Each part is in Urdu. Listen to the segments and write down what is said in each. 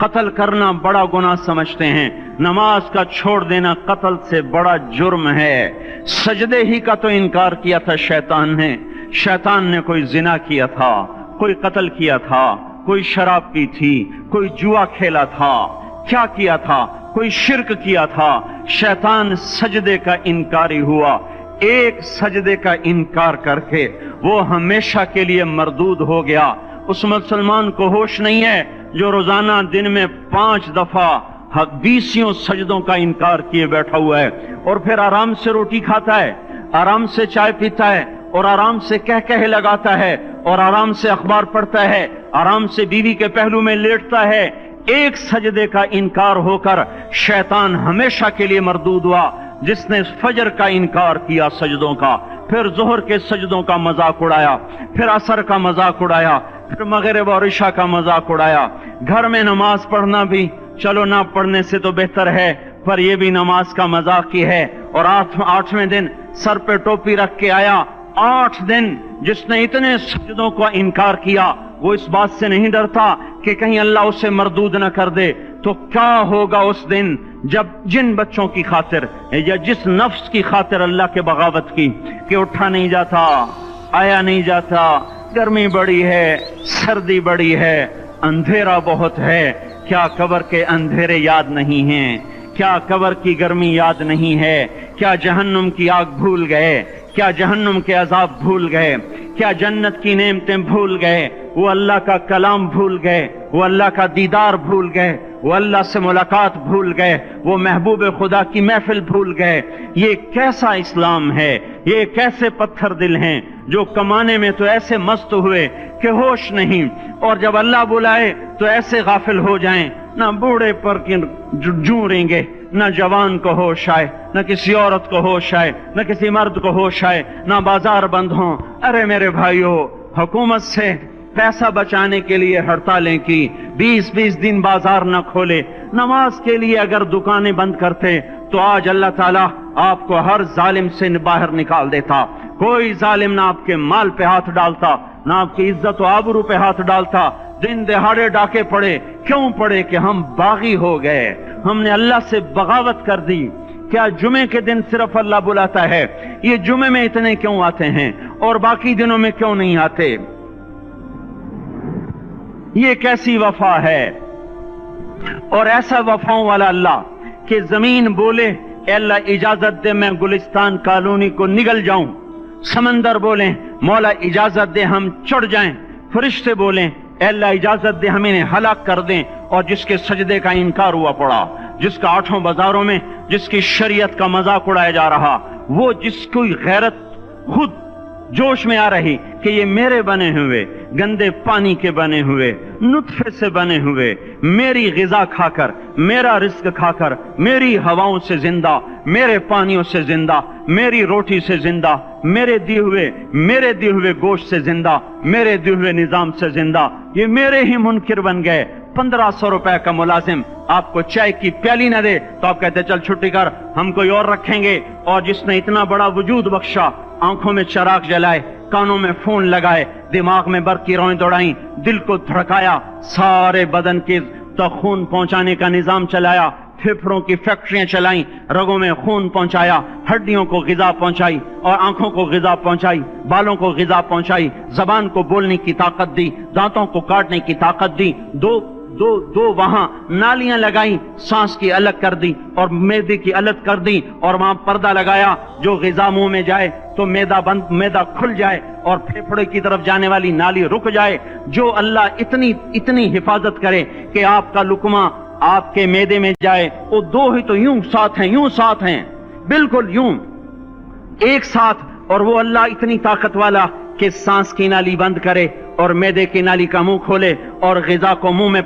قتل کرنا بڑا گناہ سمجھتے ہیں، نماز کا چھوڑ دینا قتل سے بڑا جرم ہے۔ سجدے ہی کا تو انکار کیا تھا شیطان نے کوئی زنا کیا تھا، کوئی قتل کیا تھا، کوئی شراب پی تھی، کوئی جوا کھیلا تھا، کیا کیا تھا؟ کوئی شرک کیا تھا۔ شیطان سجدے کا انکاری ہوا، ایک سجدے کا انکار کر کے وہ ہمیشہ کے لیے مردود ہو گیا۔ اس مسلمان کو ہوش نہیں ہے جو روزانہ دن میں 5 دفعہ 20 سجدوں کا انکار کیے بیٹھا ہوا ہے، اور پھر آرام سے روٹی کھاتا ہے، آرام سے چائے پیتا ہے، اور آرام سے کہہ لگاتا ہے، اور آرام سے اخبار پڑھتا ہے، آرام سے بیوی کے پہلو میں لیٹتا ہے۔ ایک سجدے کا انکار ہو کر شیطان ہمیشہ کے لیے مردود ہوا۔ جس نے فجر کا انکار کیا سجدوں کا، پھر ظہر کے سجدوں کا مذاق اڑایا، پھر عصر کا مذاق اڑایا، پھر مغرب اور عشاء کا مذاق اڑایا۔ گھر میں نماز پڑھنا بھی چلو نہ پڑھنے سے تو بہتر ہے، پر یہ بھی نماز کا مذاق ہی ہے۔ اور 8ویں دن سر پہ ٹوپی رکھ کے آیا۔ 8 دن جس نے اتنے سجدوں کا انکار کیا، وہ اس بات سے نہیں ڈرتا کہ کہیں اللہ اسے مردود نہ کر دے، تو کیا ہوگا اس دن جب جن بچوں کی خاطر یا جس نفس کی خاطر اللہ کے بغاوت کی کہ اٹھا نہیں جاتا، آیا نہیں جاتا، گرمی بڑی ہے، سردی بڑی ہے، اندھیرا بہت ہے، کیا قبر کے اندھیرے یاد نہیں ہیں؟ کیا قبر کی گرمی یاد نہیں ہے؟ کیا جہنم کی آگ بھول گئے؟ کیا جہنم کے عذاب بھول گئے؟ کیا جنت کی نعمتیں بھول گئے؟ وہ اللہ کا کلام بھول گئے، وہ اللہ کا دیدار بھول گئے، وہ اللہ سے ملاقات بھول گئے، وہ محبوب خدا کی محفل بھول گئے۔ یہ کیسا اسلام ہے؟ یہ کیسے پتھر دل ہیں جو کمانے میں تو ایسے مست ہوئے کہ ہوش نہیں، اور جب اللہ بلائے تو ایسے غافل ہو جائیں، نہ بوڑھے پر جوں گے، نہ جوان کو ہوش آئے، نہ کسی عورت کو ہوش آئے، نہ کسی مرد کو ہوش آئے، نہ بازار بند ہوں۔ ارے میرے بھائیو، حکومت سے پیسہ بچانے کے لیے ہڑتالیں کی، 20 دن بازار نہ کھولے، نماز کے لیے اگر دکانیں بند کرتے تو آج اللہ تعالیٰ آپ کو ہر ظالم سے باہر نکال دیتا۔ کوئی ظالم نہ آپ کے مال پہ ہاتھ ڈالتا، نہ آپ کی عزت و آبرو پہ ہاتھ ڈالتا۔ دن دہاڑے ڈاکے پڑے، کیوں پڑے؟ کہ ہم باغی ہو گئے، ہم نے اللہ سے بغاوت کر دی۔ کیا جمعے کے دن صرف اللہ بلاتا ہے؟ یہ جمعے میں اتنے کیوں آتے ہیں اور باقی دنوں میں کیوں نہیں آتے؟ یہ کیسی وفا ہے؟ اور ایسا وفاؤں والا اللہ کہ زمین بولے اے اللہ اجازت دے میں گلستان کالونی کو نگل جاؤں، سمندر بولیں مولا اجازت دے ہم چڑھ جائیں، فرشتے بولیں اے اللہ اجازت دے ہم انہیں ہلاک کر دیں، اور جس کے سجدے کا انکار ہوا پڑا، جس کا 8 بازاروں میں جس کی شریعت کا مذاق اڑایا جا رہا، وہ جس کی غیرت خود جوش میں آ رہی کہ یہ میرے بنے ہوئے گندے پانی کے بنے ہوئے نطفے سے بنے ہوئے میری غذا کھا کر، میرا رزق کھا کر، میری ہواؤں سے زندہ، میرے پانیوں سے زندہ، میری روٹی سے زندہ، میرے دیے ہوئے گوشت سے زندہ، میرے دیے ہوئے نظام سے زندہ، یہ میرے ہی منکر بن گئے۔ 1500 روپے کا ملازم آپ کو چائے کی پیالی نہ دے تو آپ کہتے چل چھٹی کر، ہم کوئی اور رکھیں گے۔ اور جس نے اتنا بڑا وجود بخشا، آنکھوں میں چراغ جلائے، کانوں میں فون لگائے، دماغ میں برقی روئیں دوڑائیں، دل کو دھڑکایا، سارے بدن کے تک خون پہنچانے کا نظام چلایا، پھیپھڑوں کی فیکٹریاں چلائیں، رگوں میں خون پہنچایا، ہڈیوں کو غذا پہنچائی، اور آنکھوں کو غذا پہنچائی، بالوں کو غذا پہنچائی، زبان کو بولنے کی طاقت دی، دانتوں کو کاٹنے کی طاقت دی، دو وہاں نالیاں لگائیں، سانس کی الگ کر دی اور معدے کی الگ کر دی، اور وہاں پردہ لگایا، جو غذا منہ میں جائے تو معدہ کھل جائے اور پھیپھڑے کی طرف جانے والی نالی رک جائے۔ جو اللہ اتنی حفاظت کرے کہ آپ کا لقمہ آپ کے معدے میں جائے، وہ 2 ہی تو یوں ساتھ ہیں، بالکل یوں ایک ساتھ، اور وہ اللہ اتنی طاقت والا کہ سانس کی نالی بند کرے اور معدے کی نالی کا منہ کھولے اور غذا کو منہ میں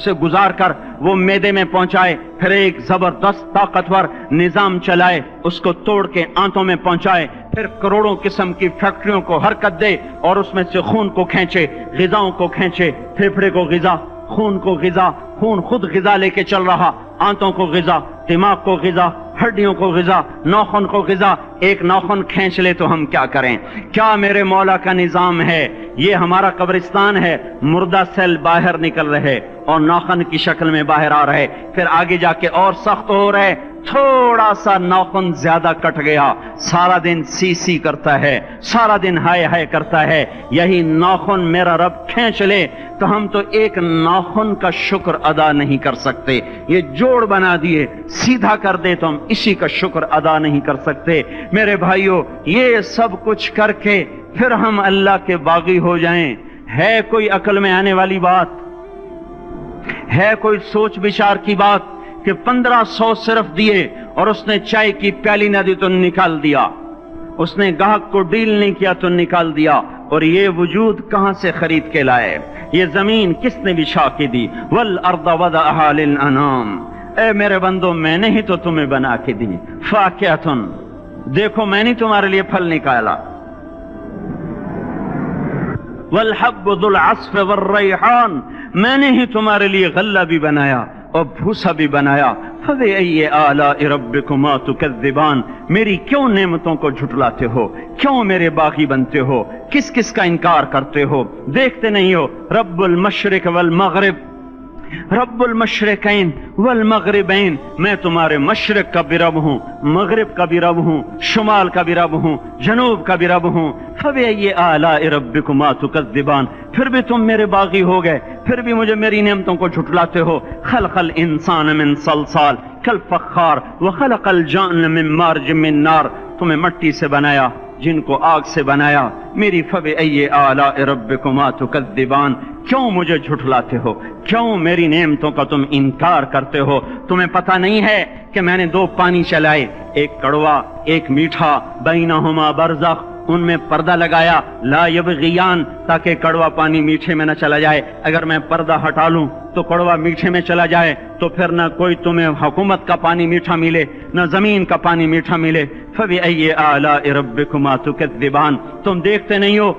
سے گزار کر وہ معدے میں پہنچائے، پھر ایک زبردست طاقتور نظام چلائے، اس کو توڑ کے آنتوں میں پہنچائے، پھر کروڑوں قسم کی فیکٹریوں کو حرکت دے اور اس میں سے خون کو کھینچے، غذاؤں کو کھینچے، پھیپھڑے کو غذا، خون کو غذا، خون خود غذا لے کے چل رہا، آنتوں کو غذا، دماغ کو غذا، ہڈیوں کو غذا، ناخن کو غذا، ایک ناخن کھینچ لے تو ہم کیا کریں؟ کیا میرے مولا کا نظام ہے؟ یہ ہمارا قبرستان ہے، مردہ سیل باہر نکل رہے اور ناخن کی شکل میں باہر آ رہے، پھر آگے جا کے اور سخت ہو رہے، تھوڑا سا ناخن زیادہ کٹ گیا، سارا دن سی سی کرتا ہے، سارا دن ہائے ہائے کرتا ہے، یہی ناخن میرا رب کھینچ لے تو ہم تو ایک ناخن کا شکر ادا نہیں کر سکتے، یہ جوڑ بنا دیے، سیدھا کر دے تو ہم اسی کا شکر ادا نہیں کر سکتے۔ میرے بھائیو، یہ سب کچھ کر کے پھر ہم اللہ کے باغی ہو جائیں، ہے کوئی عقل میں آنے والی بات؟ ہے کوئی سوچ بچار کی بات کہ 1500 صرف دیے اور اس نے چائے کی پیالی نہ دی تو نکال دیا، اس نے گاہک کو ڈیل نہیں کیا تو نکال دیا، اور یہ وجود کہاں سے خرید کے لائے؟ یہ زمین کس نے بچھا کے دی؟ وَالْأَرْضَ وَضَعَهَا لِلْأَنَامِ، اے میرے بندو میں نے ہی تو تمہیں بنا کے دی، فَاكِهَةٌ، دیکھو میں نے تمہارے لیے پھل نکالا، وَالْحَبُّ ذُو الْعَصْفِ وَالرَّيْحَانِ، میں نے ہی تمہارے لیے غلہ بھی بنایا اور بھوسا بھی بنایا، فَبِأَيِّ آلَاءِ رَبِّكُمَا تُكَذِّبَانِ، میری کیوں نعمتوں کو جھٹلاتے ہو؟ کیوں میرے باغی بنتے ہو؟ کس کس کا انکار کرتے ہو؟ دیکھتے نہیں ہو رب المشرق والمغرب، رب المشرقین والمغربین، میں تمہارے مشرق کا بھی رب ہوں، مغرب کا بھی رب ہوں، شمال کا بھی رب ہوں، جنوب کا بھی رب ہوں۔ فَبِأَيِّ آلَاءِ رَبِّكُمَا تُكَذِّبَانِ، پھر بھی تم میرے باغی ہو گئے، پھر بھی مجھے میری نعمتوں کو جھٹلاتے ہو۔ خلق الانسان من صلصال کالفخار وخلق الجان من مارج من نار، تمہیں مٹی سے بنایا، جن کو آگ سے بنایا۔ میری فَبِأَيِّ آلَاءِ رَبِّكُمَا تُكَذِّبَانِ، کیوں مجھے جھٹلاتے ہو؟ کیوں میری نعمتوں کا تم انکار کرتے ہو؟ تمہیں پتہ نہیں ہے کہ میں نے 2 پانی چلائے، ایک کڑوا ایک میٹھا، بینہما برزخ، ان میں پردہ لگایا، لا یبغیان، تاکہ کڑوا پانی میٹھے میں نہ چلا جائے۔ اگر میں پردہ ہٹا لوں تو کڑوا میٹھے میں چلا جائے تو پھر نہ کوئی تمہیں حکومت کا پانی میٹھا ملے، نہ زمین کا پانی میٹھا ملے۔ فَبِأَيِّ آلَاءِ رَبِّكُمَا تُكَذِّبَانِ، تم دیکھتے نہیں ہو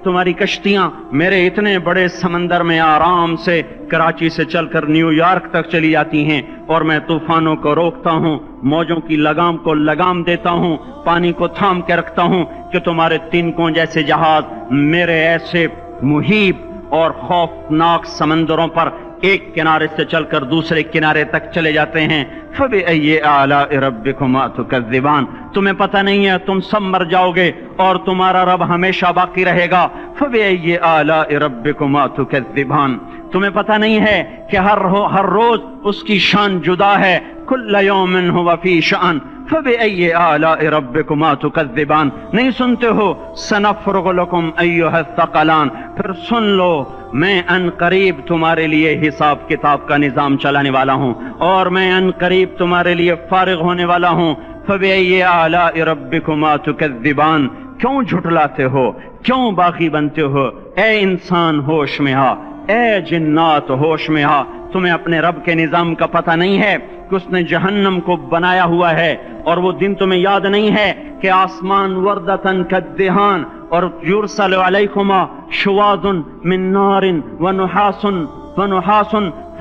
تمہاری کشتیاں میرے اتنے بڑے سمندر میں آرام سے کراچی سے چل کر نیو یارک تک چلی جاتی ہیں، اور میں طوفانوں کو روکتا ہوں، موجوں کی لگام کو لگام دیتا ہوں، پانی کو تھام کے رکھتا ہوں کہ تمہارے تنکوں جیسے جہاز میرے ایسے محیط اور خوفناک سمندروں پر ایک کنارے سے چل کر دوسرے کنارے تک چلے جاتے ہیں۔ فَبِأَيِّ آلَاءِ رَبِّكُمَا تُكَذِّبَانِ، تمہیں پتہ نہیں ہے تم سب مر جاؤ گے اور تمہارا رب ہمیشہ باقی رہے گا۔ فَبِأَيِّ آلَاءِ رَبِّكُمَا تُكَذِّبَانِ، تمہیں پتہ نہیں ہے کہ ہر روز اس کی شان جدا ہے، كُلَّ يَوْمٍ هُوَ فِي شَأْنٍ فَبِأَيِّ آلَاءِ رَبِّكُمَا تُكَذِّبَانِ، نہیں سنتے ہو؟ سَنَفْرُغُ لَكُمْ أَيُّهَا الثَّقَلَانِ، پھر سن لو میں ان قریب تمہارے لیے حساب کتاب کا نظام چلانے والا ہوں، اور میں ان قریب تمہارے لیے فارغ ہونے والا ہوں۔ فَبِأَيِّ آلَاءِ رَبِّكُمَا تُكَذِّبَانِ، کیوں جھٹلاتے ہو؟ کیوں باغی بنتے ہو؟ اے انسان ہوش میں آ، اے جنات ہوش میں آ، تمہیں اپنے رب کے نظام کا پتہ نہیں ہے کہ اس نے جہنم کو بنایا ہوا ہے، اور وہ دن تمہیں یاد نہیں ہے کہ آسمان وردتن کالدہان، اور یرسل علیکما شواظ من نار ونحاس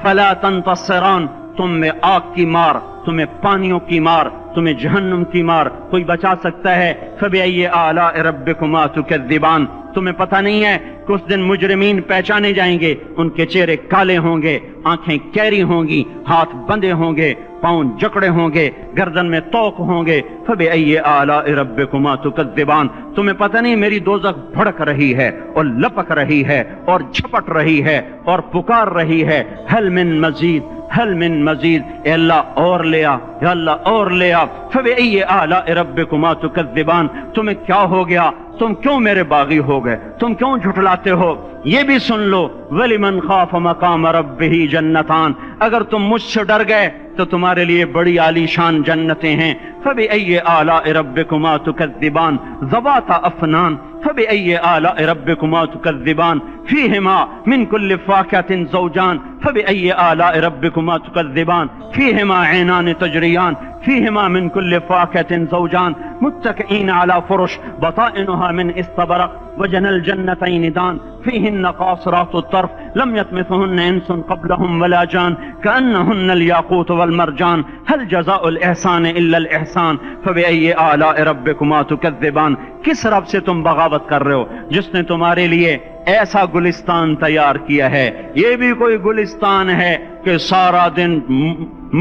فلا تنتصران، تم میں آگ کی مار، تمہیں پانیوں کی مار، تمہیں جہنم کی مار کوئی بچا سکتا ہے؟ فَبِأَيِّ آلَاءِ رَبِّكُمَا تُكَذِّبَانِ، تمہیں پتہ نہیں ہے کہ اس دن مجرمین پہچانے جائیں گے، ان کے چہرے کالے ہوں گے، آنکھیں کیری ہوں گی، ہاتھ بندے ہوں گے، پاؤں جکڑے ہوں گے، گردن میں توق ہوں گے۔ فَبِأَيِّ آلَاءِ رَبِّكُمَا تُكَذِّبَانِ، تمہیں پتہ نہیں میری دوزخ بھڑک رہی ہے اور لپک رہی ہے اور جھپٹ رہی ہے اور پکار رہی ہے، هل من مزید، هل من مزید، اے اللہ اور لے آ، یا اللہ اور لے آ۔ فَبِأَيِّ آلَاءِ رَبِّكُمَا تُكَذِّبَانِ، تمہیں کیا ہو گیا؟ تم کیوں میرے باغی ہو گئے؟ تم کیوں جھٹلاتے ہو؟ یہ بھی سن لو، وَلِمَنْ خَافَ مَقَامَ رَبِّهِ جَنَّتَانِ، اگر تم مجھ سے ڈر گئے تو تمہارے لیے بڑی عالی شان جنتیں ہیں۔ فَبِأَيِّ آلَاءِ رَبِّكُمَا تُكَذِّبَانِ ذَوَاتَا أَفْنَانٍ فَبِأَيِّ آلَاءِ رَبِّكُمَا تُكَذِّبَانِ فِيهِمَا مِنْ كُلِّ فَاكِهَةٍ زَوْجَانِ فَبِأَيِّ آلَاءِ رَبِّكُمَا تُكَذِّبَانِ فِيهِمَا عَيْنَانِ تَجْرِيَانِ فیہما من کل فاکہۃ زوجان متکئین علی فرش بطائنها من استبرق وجنى الجنتين دان فيهن قاصرات الطرف لم يطمثهن انس قبلهم ولا جان كأنهن الياقوت والمرجان هل جزاء الإحسان إلا الإحسان فبأي آلاء ربكما تكذبان. کس رب سے تم بغاوت کر رہے ہو جس نے تمہارے لیے ایسا گلستان تیار کیا ہے؟ یہ بھی کوئی گلستان ہے کہ سارا دن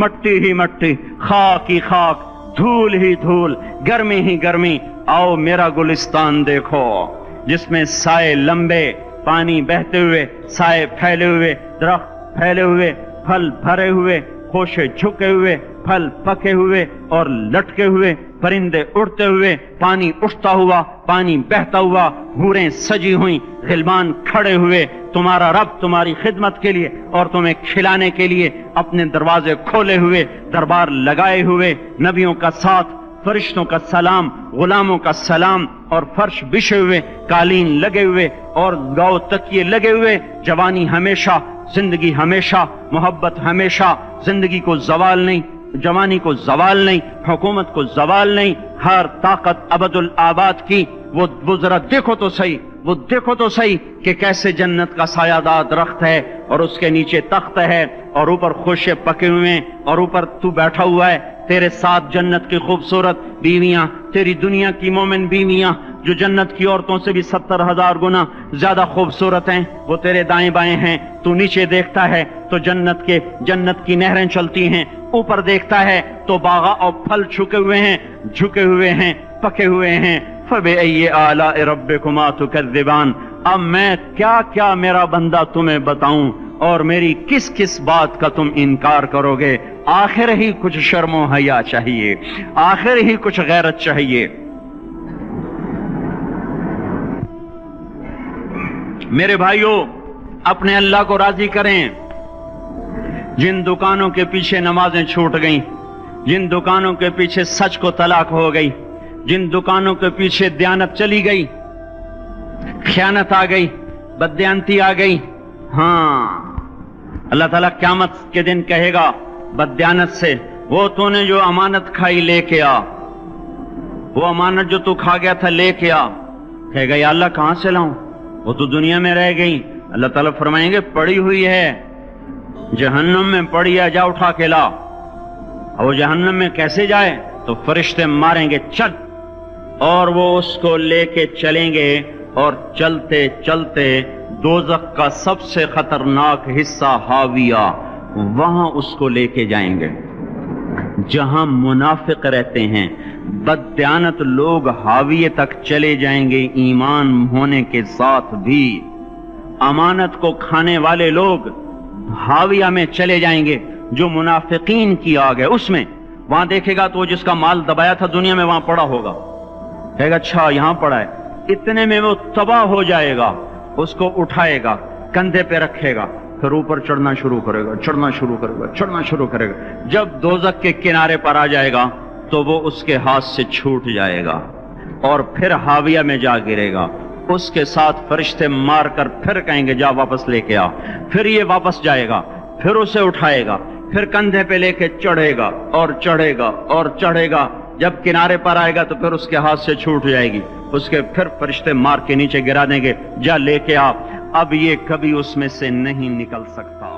مٹی ہی مٹی، خاک ہی خاک، دھول ہی دھول، گرمی ہی گرمی. آؤ میرا گلستان دیکھو جس میں سائے لمبے، پانی بہتے ہوئے، سائے پھیلے ہوئے، درخت پھیلے ہوئے، پھل بھرے ہوئے، خوشے جھکے ہوئے، پھل پکے ہوئے اور لٹکے ہوئے، پرندے اڑتے ہوئے، پانی اٹھتا ہوا، پانی بہتا ہوا، حوریں سجی ہوئیں، غلمان کھڑے ہوئے، تمہارا رب تمہاری خدمت کے لیے اور تمہیں کھلانے کے لیے اپنے دروازے کھولے ہوئے، دربار لگائے ہوئے، نبیوں کا ساتھ، فرشتوں کا سلام، غلاموں کا سلام، اور فرش بچھے ہوئے، قالین لگے ہوئے اور گاؤ تکیے لگے ہوئے. جوانی ہمیشہ، زندگی ہمیشہ، محبت ہمیشہ، زندگی کو زوال نہیں، جوانی کو زوال نہیں، حکومت کو زوال نہیں، ہر طاقت ابد الآباد کی. وہ ذرا دیکھو تو صحیح، وہ دیکھو تو صحیح کہ کیسے جنت کا سایہ دار درخت ہے اور اس کے نیچے تخت ہے اور اوپر خوشے پکے ہوئے ہیں اور اوپر تو بیٹھا ہوا ہے. تیرے ساتھ جنت کی خوبصورت بیویاں، تیری دنیا کی مومن بیویاں جو جنت کی عورتوں سے بھی 70,000 گنا زیادہ خوبصورت ہیں، وہ تیرے دائیں بائیں ہیں. تو نیچے دیکھتا ہے تو جنت کی نہریں چلتی ہیں، اوپر دیکھتا ہے تو باغ اور پھل جھکے ہوئے ہیں، پکے ہوئے ہیں. فَبِأَيِّ آلَاءِ رَبِّكُمَا تُكَذِّبَانِ. اب میں کیا کیا میرا بندہ تمہیں بتاؤں اور میری کس کس بات کا تم انکار کرو گے؟ آخر ہی کچھ شرم و حیا چاہیے، آخر ہی کچھ غیرت چاہیے. میرے بھائیوں، اپنے اللہ کو راضی کریں. جن دکانوں کے پیچھے نمازیں چھوٹ گئیں، جن دکانوں کے پیچھے سچ کو طلاق ہو گئی، جن دکانوں کے پیچھے دیانت چلی گئی، خیانت آ گئی، بددیانتی آ گئی، ہاں اللہ تعالیٰ قیامت کے دن کہے گا بددیانت سے، وہ تو نے جو امانت کھائی لے کے آ، وہ امانت جو تو کھا گیا تھا لے کے آ. کہے گا یا اللہ کہاں سے لاؤں، وہ تو دنیا میں رہ گئی. اللہ تعالیٰ فرمائیں گے پڑی ہوئی ہے جہنم میں، پڑی ہے، جا اٹھا کے لا. اور وہ جہنم میں کیسے جائے؟ تو فرشتے ماریں گے چل، اور وہ اس کو لے کے چلیں گے اور چلتے چلتے دوزخ کا سب سے خطرناک حصہ حاویہ، وہاں اس کو لے کے جائیں گے جہاں منافق رہتے ہیں. بددیانت لوگ حاویہ تک چلے جائیں گے ایمان ہونے کے ساتھ بھی. امانت کو کھانے والے لوگ حاویہ میں چلے جائیں گے جو منافقین کی آگ ہے اس میں. وہاں دیکھے گا تو جس کا مال دبایا تھا دنیا میں وہاں پڑا ہوگا، کہے گا اچھا یہاں پڑا ہے. اتنے میں وہ تباہ ہو جائے گا، اس کو اٹھائے گا، کندھے پہ رکھے گا، پھر اوپر چڑھنا شروع کرے گا، چڑھنا شروع کرے گا، چڑھنا شروع کرے گا. جب دوزخ کے کنارے پر آ جائے گا تو وہ اس کے ہاتھ سے چھوٹ جائے گا اور پھر حاویہ میں جا گرے گا. اس کے ساتھ فرشتے مار کر پھر کہیں گے جا واپس لے کے آ. پھر یہ واپس جائے گا، پھر اسے اٹھائے گا، پھر کندھے پہ لے کے چڑھے گا اور چڑھے گا اور چڑھے گا. جب کنارے پر آئے گا تو پھر اس کے ہاتھ سے چھوٹ جائے گی، اس کے پھر فرشتے مار کے نیچے گرا دیں گے جا لے کے آ. اب یہ کبھی اس میں سے نہیں نکل سکتا.